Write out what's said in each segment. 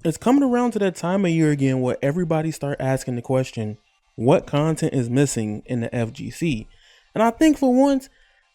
It's coming around to that time of year again where everybody start asking the question, what content is missing in the FGC? And I think for once,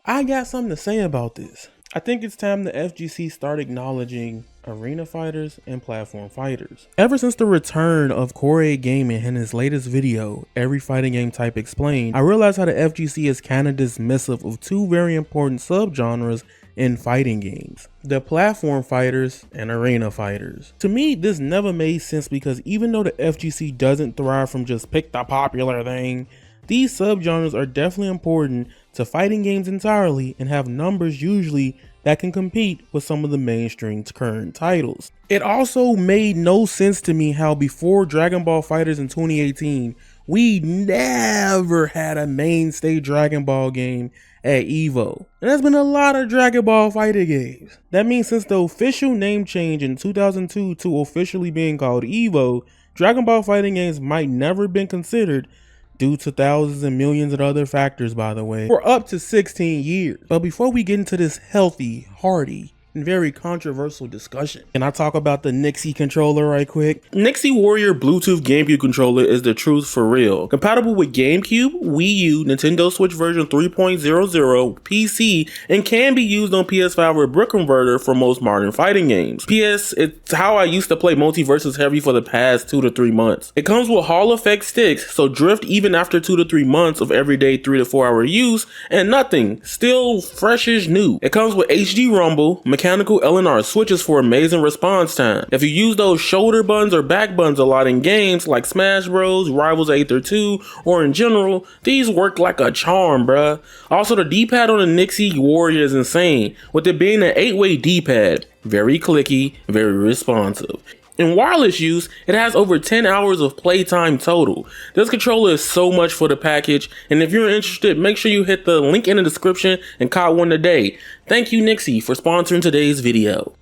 I got something to say about this. I think it's time the FGC start acknowledging arena fighters and platform fighters. Ever since the return of Core Gaming in his latest video, Every Fighting Game Type Explained, I realized how the FGC is kind of dismissive of two very important subgenres in fighting games: the platform fighters and arena fighters. To me, this never made sense because even though the FGC doesn't thrive from just pick the popular thing, these subgenres are definitely important to fighting games entirely and have numbers usually that can compete with some of the mainstream current titles. It also made no sense to me how before Dragon Ball FighterZ in 2018, we never had a mainstay Dragon Ball game at EVO. And there's been a lot of Dragon Ball fighting games. That means since the official name change in 2002 to officially being called EVO, Dragon Ball fighting games might never have been considered, due to thousands and millions of other factors, by the way, for up to 16 years. But before we get into this healthy, hearty, and very controversial discussion, can I talk about the Nixie controller right quick? Nixie Warrior Bluetooth GameCube controller is the truth for real. Compatible with GameCube, Wii U, Nintendo Switch version 3.00, PC, and can be used on PS5 with brick converter for most modern fighting games. PS, it's how I used to play Multiversus Heavy for the past 2 to 3 months. It comes with Hall effect sticks, so drift even after 2 to 3 months of everyday 3 to 4 hour use, and nothing, still fresh as new. It comes with HD rumble, mechanical LNR switches for amazing response time. If you use those shoulder buttons or back buttons a lot in games like Smash Bros, Rivals 8 or 2, or in general, these work like a charm, bruh. Also, the D-pad on the Nixie Warrior is insane, with it being an 8-way D-pad. Very clicky, very responsive. In wireless use, it has over 10 hours of playtime total. This controller is so much for the package, and if you're interested, make sure you hit the link in the description and cop one today. Thank you, Nixie, for sponsoring today's video.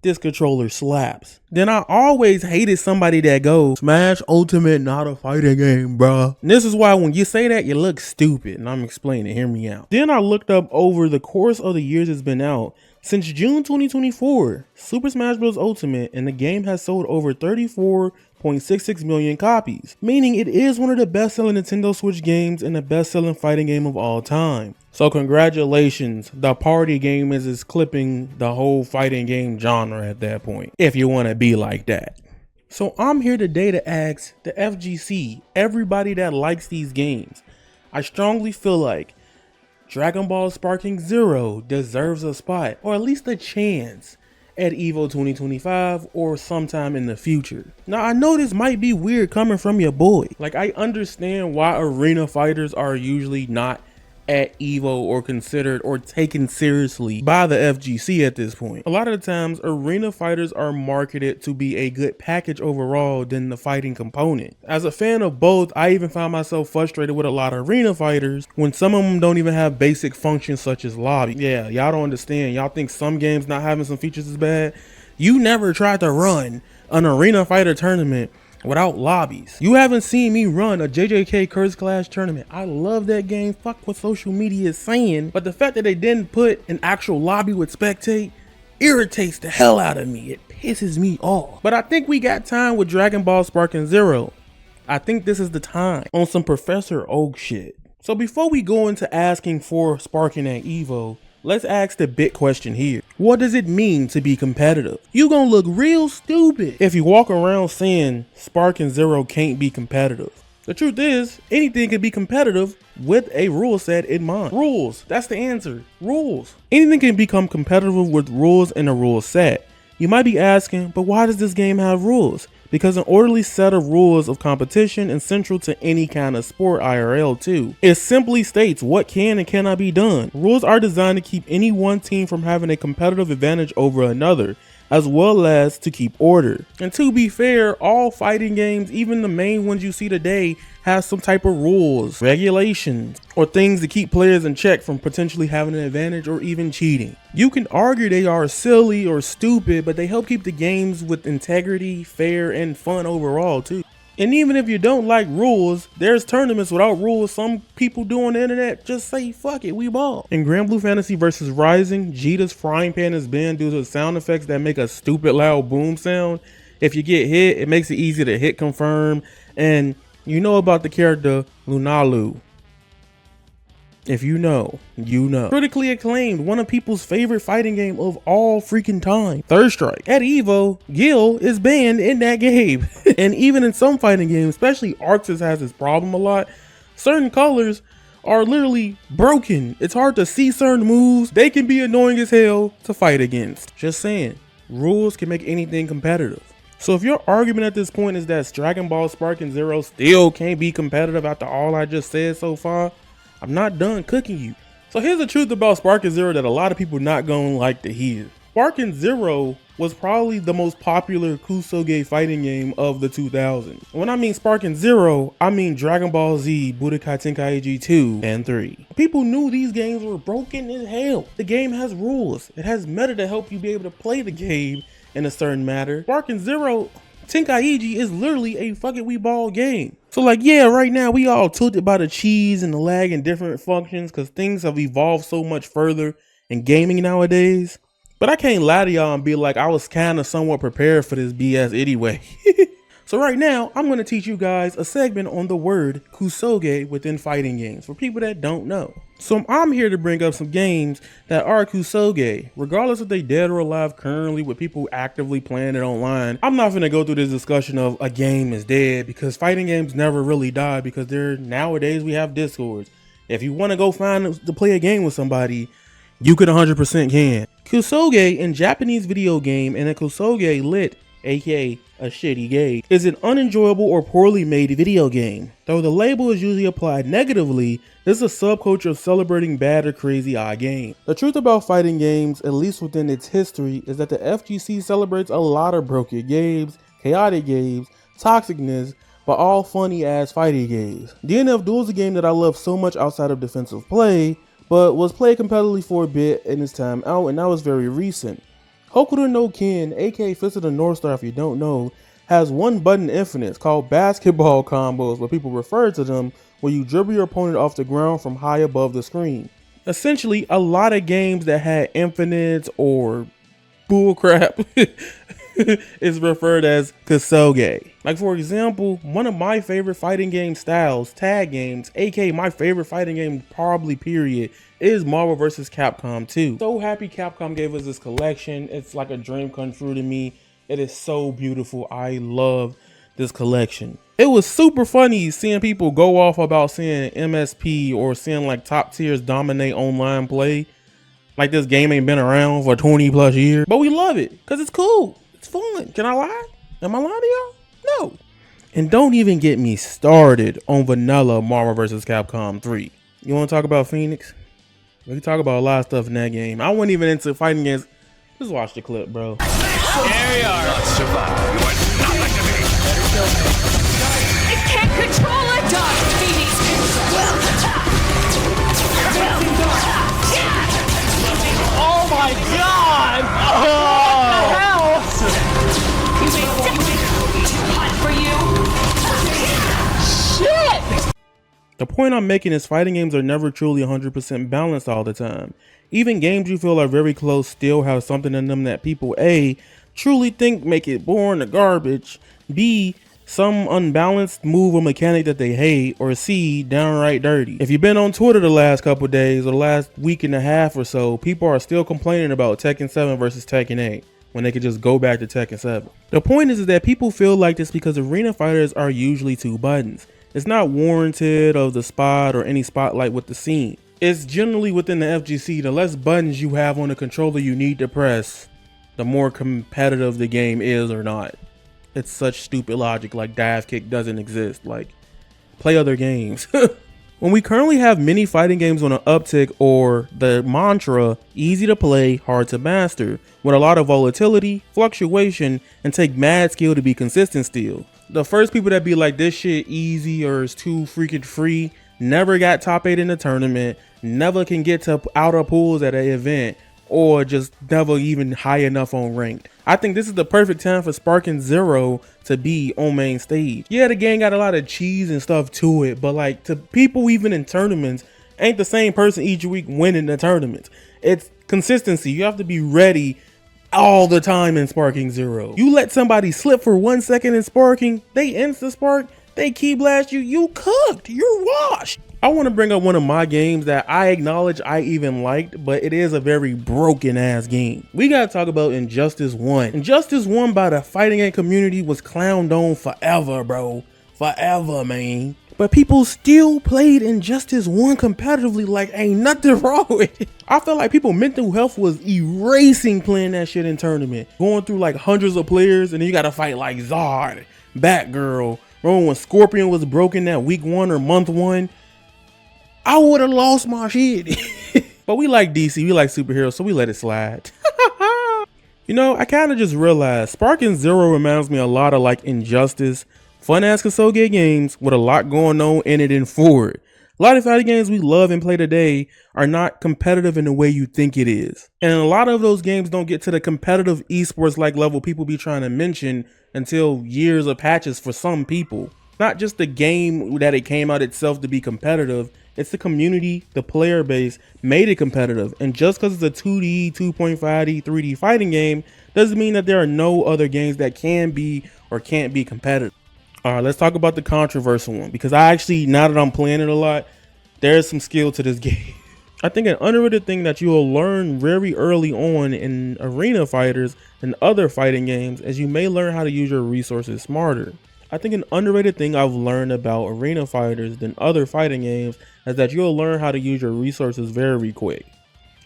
This controller slaps. Then I always hated somebody that goes, Smash Ultimate not a fighting game, bruh. And this is why when you say that, you look stupid, and I'm explaining, hear me out. Then I looked up over the course of the years it's been out. Since June 2024, Super Smash Bros. Ultimate and the game has sold over 34.66 million copies, meaning it is one of the best-selling Nintendo Switch games and the best-selling fighting game of all time. So congratulations, the party game is clipping the whole fighting game genre at that point, if you want to be like that. So I'm here today to ask the FGC, everybody that likes these games, I strongly feel like Dragon Ball Sparking Zero deserves a spot, or at least a chance, at EVO 2025 or sometime in the future. Now I know this might be weird coming from your boy. Like, I understand why arena fighters are usually not at EVO or considered or taken seriously by the FGC at this point. A lot of the times arena fighters are marketed to be a good package overall than the fighting component. As a fan of both, I even find myself frustrated with a lot of arena fighters when some of them don't even have basic functions such as lobby. Yeah, y'all don't understand. Y'all think some games not having some features is bad? You never tried to run an arena fighter tournament without lobbies. You haven't seen me run a JJK Curse Clash tournament. I love that game, fuck what social media is saying, but the fact that they didn't put an actual lobby with spectate irritates the hell out of me. It pisses me off. But I think we got time with Dragon Ball Sparking Zero. I think this is the time on some Professor Oak shit. So before we go into asking for Sparking at EVO, let's ask the big question here. What does it mean to be competitive? You gonna look real stupid if you walk around saying Sparking Zero can't be competitive. The truth is, anything can be competitive with a rule set in mind. Rules, that's the answer. Rules. Anything can become competitive with rules in a rule set. You might be asking, but why does this game have rules? Because an orderly set of rules of competition is central to any kind of sport IRL too. It simply states what can and cannot be done. Rules are designed to keep any one team from having a competitive advantage over another, as well as to keep order. And to be fair, all fighting games, even the main ones you see today, have some type of rules, regulations, or things to keep players in check from potentially having an advantage or even cheating. You can argue they are silly or stupid, but they help keep the games with integrity, fair, and fun overall too. And even if you don't like rules, there's tournaments without rules. Some people do on the internet just say, fuck it, we ball. In Grand Blue Fantasy vs. Rising, Jita's frying pan is banned due to sound effects that make a stupid loud boom sound. If you get hit, it makes it easy to hit confirm. And you know about the character Lunalu. If you know, you know. Critically acclaimed, one of people's favorite fighting game of all freaking time. Third Strike. At EVO, Gil is banned in that game. And even in some fighting games, especially Arxis has this problem a lot, certain colors are literally broken. It's hard to see certain moves. They can be annoying as hell to fight against. Just saying, rules can make anything competitive. So if your argument at this point is that DragonBall Sparking Zero still can't be competitive after all I just said so far, I'm not done cooking you. So here's the truth about Sparking Zero that a lot of people not gonna like to hear. Sparking Zero was probably the most popular kusoge fighting game of the 2000s. When I mean Sparking Zero, I mean Dragon Ball Z, Budokai Tenkaichi 2 and 3. People knew these games were broken as hell. The game has rules. It has meta to help you be able to play the game in a certain manner. Sparking Zero Tenkaichi is literally a fucking Wii ball game. So like, yeah, right now we all tilted by the cheese and the lag and different functions because things have evolved so much further in gaming nowadays. But I can't lie to y'all and be like, I was kind of somewhat prepared for this BS anyway. So right now, I'm going to teach you guys a segment on the word kusoge within fighting games for people that don't know. So I'm here to bring up some games that are kusoge, regardless if they dead or alive currently with people actively playing it online. I'm not going to go through this discussion of a game is dead because fighting games never really die because nowadays we have Discords. If you want to go find to play a game with somebody, you could 100% can. Kusoge in Japanese video game and a kusoge lit, aka a shitty game, is an unenjoyable or poorly made video game. Though the label is usually applied negatively, this is a subculture of celebrating bad or crazy odd games. The truth about fighting games, at least within its history, is that the FGC celebrates a lot of broken games, chaotic games, toxicness, but all funny ass fighting games. DNF Duel is a game that I love so much outside of defensive play, but was played competitively for a bit in its time out, and that was very recent. Hokuto no Ken, aka Fist of the North Star if you don't know, has one button infinites called basketball combos, but people refer to them where you dribble your opponent off the ground from high above the screen. Essentially, a lot of games that had infinites or bullcrap is referred as kusoge. Like for example, one of my favorite fighting game styles, tag games, aka my favorite fighting game probably period, is Marvel vs. Capcom 2. So happy Capcom gave us this collection. It's like a dream come true to me. It is so beautiful. I love this collection. It was super funny seeing people go off about seeing MSP or seeing like top tiers dominate online play. Like this game ain't been around for 20 plus years, but we love it because it's cool. It's fun. Can I lie? Am I lying to y'all? No. And don't even get me started on vanilla Marvel vs. Capcom 3. You want to talk about Phoenix? We can talk about a lot of stuff in that game. I wasn't even into fighting games. Just watch the clip, bro. There you are. Not survive. You are not like to be. I can't control a dog, Phoenix. Oh my god! Oh! What the hell? Too hot for you. Shit! The point I'm making is fighting games are never truly 100% balanced all the time. Even games you feel are very close still have something in them that people A, truly think make it boring or garbage, B, some unbalanced move or mechanic that they hate, or C, downright dirty. If you've been on Twitter the last couple days or the last week and a half or so, people are still complaining about Tekken 7 versus Tekken 8 when they could just go back to Tekken 7. The point is that people feel like this because arena fighters are usually 2 buttons. It's not warranted of the spot or any spotlight with the scene. It's generally within the FGC, the less buttons you have on the controller you need to press, the more competitive the game is or not. It's such stupid logic, like dive kick doesn't exist. Like, play other games. When we currently have many fighting games on an uptick, or the mantra, easy to play, hard to master, with a lot of volatility, fluctuation, and take mad skill to be consistent still. The first people that be like this shit easy or is too freaking free, never got top 8 in the tournament, never can get to outer pools at an event, or just never even high enough on ranked. I think this is the perfect time for Sparking Zero to be on main stage. Yeah, the game got a lot of cheese and stuff to it, but like to people even in tournaments, ain't the same person each week winning the tournaments. It's consistency. You have to be ready all the time in Sparking Zero. You let somebody slip for 1 second in Sparking, they insta spark, they key blast you, you cooked, you're washed. I want to bring up one of my games that I acknowledge I even liked, but it is a very broken ass game. We gotta talk about Injustice 1. Injustice 1 by the fighting game community was clowned on forever, bro. Forever, man. But people still played Injustice 1 competitively like ain't nothing wrong with it. I felt like people's mental health was erasing playing that shit in tournament. Going through like hundreds of players and then you gotta fight like Zard, Batgirl. Remember when Scorpion was broken that week 1 or month 1? I would have lost my shit. But we like DC, we like superheroes, so we let it slide. You know, I kind of just realized Sparking Zero reminds me a lot of like Injustice, fun ass kusoge games with a lot going on in it and forward. A lot of fighting games we love and play today are not competitive in the way you think it is. And a lot of those games don't get to the competitive esports like level people be trying to mention until years of patches for some people. Not just the game that it came out itself to be competitive, it's the community, the player base made it competitive. And just because it's a 2D, 2.5D, 3D fighting game doesn't mean that there are no other games that can be or can't be competitive. All right, let's talk about the controversial one, because I actually, now that I'm playing it a lot, there's some skill to this game. I think an underrated thing that you'll learn very early on in arena fighters and other fighting games is you may learn how to use your resources smarter. I think an underrated thing I've learned about arena fighters than other fighting games is that you'll learn how to use your resources very quick.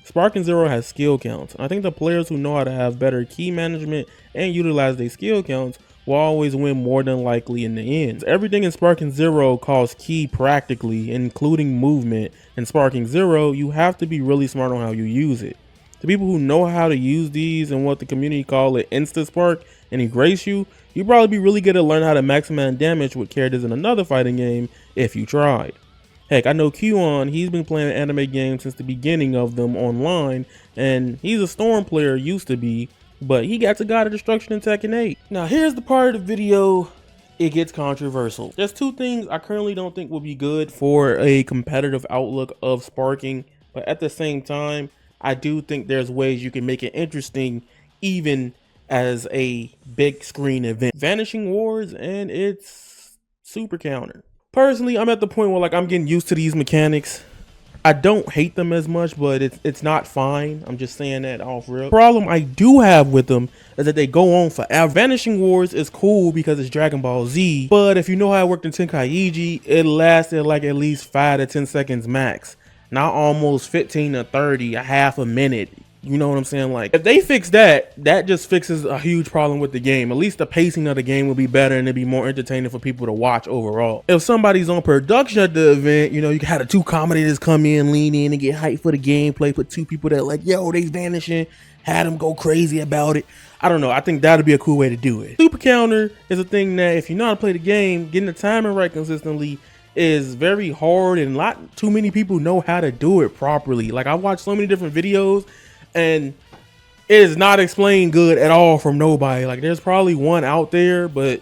Sparking Zero has skill counts. I think the players who know how to have better key management and utilize their skill counts will always win more than likely in the end. Everything in Sparking Zero calls key practically, including movement. In Sparking Zero, you have to be really smart on how you use it. The people who know how to use these and what the community call it insta spark and erase you probably be really good at learning how to maximize damage with characters in another fighting game if you tried. Heck, I know Q-On, he's been playing anime games since the beginning of them online, and he's a Storm player, used to be, but he got to God of Destruction in Tekken 8. Now here's the part of the video it gets controversial. There's two things I currently don't think will be good for a competitive outlook of sparking, but at the same time, I do think there's ways you can make it interesting even as a big screen event. Vanishing Wars and its super counter. Personally, I'm at the point where like I'm getting used to these mechanics. I don't hate them as much, but it's not fine. I'm just saying that off real. Problem I do have with them is that they go on forever. Vanishing Wars is cool because it's Dragon Ball Z, but if you know how it worked in Tenkaichi, it lasted like at least 5 to 10 seconds max. Not almost 15 to 30, a half a minute. You know what I'm saying? Like, if they fix that, that just fixes a huge problem with the game. At least the pacing of the game will be better and it'll be more entertaining for people to watch overall. If somebody's on production at the event, you know, you had the two commentators come in, lean in and get hyped for the gameplay, put two people that like, yo, they vanishing, had them go crazy about it. I don't know. I think that'd be a cool way to do it. Super counter is a thing that if you know how to play the game, getting the timing right consistently is very hard, and not too many people know how to do it properly. Like, I watched so many different videos and it is not explained good at all from nobody. Like, there's probably one out there, but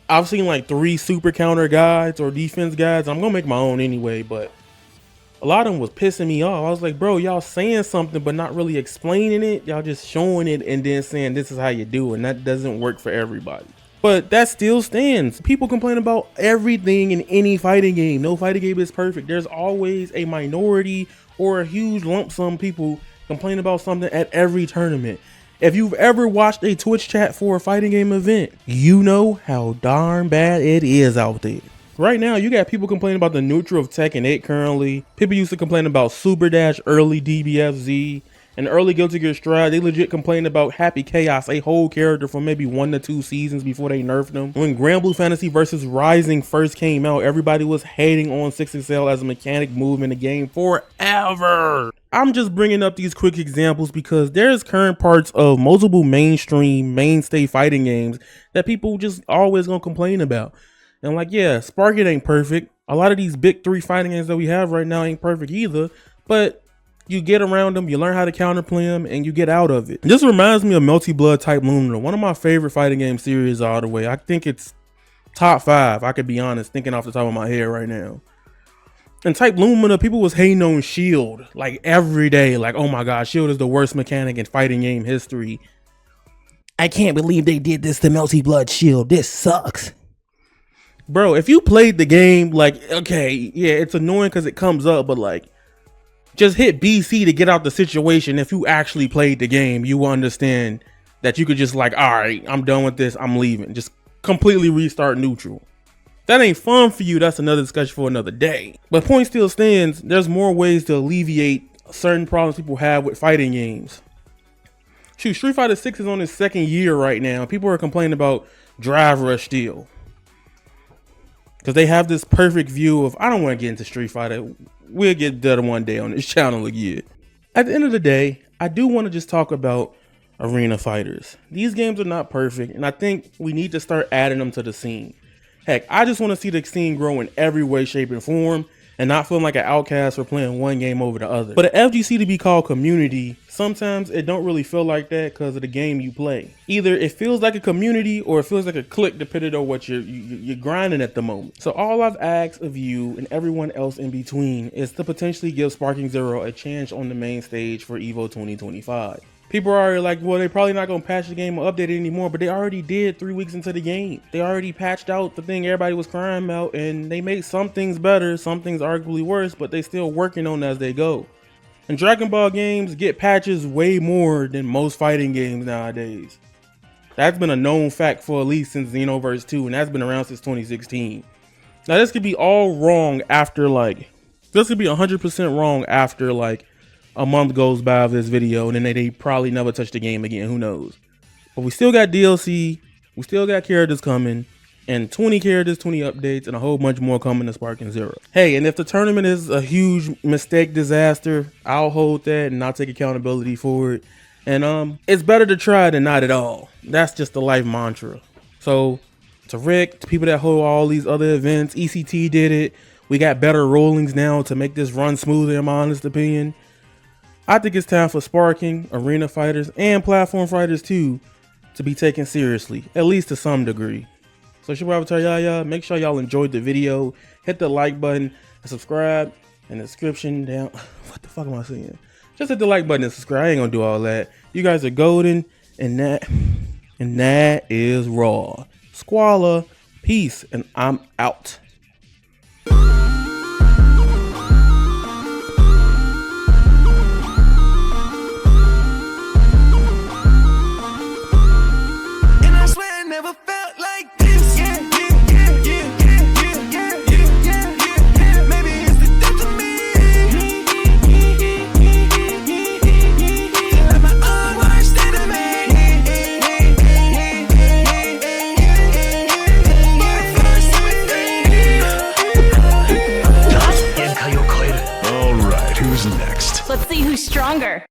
I've seen like 3 super counter guides or defense guides. I'm gonna make my own anyway, but a lot of them was pissing me off. I was like, bro, y'all saying something but not really explaining it. Y'all just showing it and then saying this is how you do it, and that doesn't work for everybody. But that still stands. People complain about everything in any fighting game. No fighting game is perfect. There's always a minority or a huge lump sum people complain about something at every tournament. If you've ever watched a Twitch chat for a fighting game event, you know how darn bad it is out there. Right now, you got people complaining about the neutral of Tekken 8 currently. People used to complain about Super Dash early DBFZ. And early Guilty Gear Strive, they legit complained about Happy Chaos, a whole character for maybe 1 to 2 seasons before they nerfed them. When Grand Blue Fantasy vs. Rising first came out, everybody was hating on 6XL as a mechanic move in the game forever. I'm just bringing up these quick examples because there's current parts of multiple mainstay fighting games that people just always gonna complain about. And like, yeah, Sparking ain't perfect. A lot of these big 3 fighting games that we have right now ain't perfect either, but You get around them, you learn how to counterplay them, and you get out of it. This reminds me of Melty Blood Type Lumina, one of my favorite fighting game series all the way. I think it's top 5, I could be honest, thinking off the top of my head right now. And Type Lumina, people was hating on Shield like every day. Like, oh my god, Shield is the worst mechanic in fighting game history. I can't believe they did this to Melty Blood Shield. This sucks. Bro, if you played the game, like, okay, yeah, it's annoying because it comes up, but like, just hit BC to get out the situation. If you actually played the game, you will understand that you could just like, all right, I'm done with this, I'm leaving. Just completely restart neutral. That ain't fun for you. That's another discussion for another day. But point still stands, there's more ways to alleviate certain problems people have with fighting games. Shoot, Street Fighter 6 is on its 2nd year right now. People are complaining about Drive Rush still, because they have this perfect view of, I don't want to get into Street Fighter. We'll get there one day on this channel again. At the end of the day, I do want to just talk about arena fighters. These games are not perfect, and I think we need to start adding them to the scene. Heck, I just want to see the scene grow in every way, shape, and form, and not feeling like an outcast for playing one game over the other. But an FGC to be called community, sometimes it don't really feel like that because of the game you play. Either it feels like a community or it feels like a clique, depending on what you're grinding at the moment. So all I've asked of you and everyone else in between is to potentially give Sparking Zero a chance on the main stage for EVO 2025. People are already like, well, they're probably not going to patch the game or update it anymore, but they already did 3 weeks into the game. They already patched out the thing everybody was crying about, and they made some things better, some things arguably worse, but they still working on it as they go. And Dragon Ball games get patches way more than most fighting games nowadays. That's been a known fact for at least since Xenoverse 2, and that's been around since 2016. Now, this could be all wrong after this could be 100% wrong after a month goes by of this video, and then they probably never touch the game again. Who knows? But we still got DLC, we still got characters coming, and 20 characters, 20 updates, and a whole bunch more coming to Sparking Zero. Hey, and if the tournament is a huge mistake, disaster, I'll hold that and I'll take accountability for it. And it's better to try than not at all. That's just the life mantra. So to Rick, to people that hold all these other events, ECT did it. We got better rollings now to make this run smoother, in my honest opinion. I think it's time for Sparking, arena fighters, and platform fighters too to be taken seriously, at least to some degree. So it's your boy Avataryaya. Make sure y'all enjoyed the video. Hit the like button and subscribe in the description down. What the fuck am I saying? Just hit the like button and subscribe. I ain't gonna do all that. You guys are golden, and that is raw. Squalor, peace, and I'm out. Never felt like this. Yeah, yeah, yeah, yeah, yeah, yeah, yeah, yeah, yeah. Maybe it's the death of me. Let my own words stay to me. All right, who's next? Let's see who's stronger.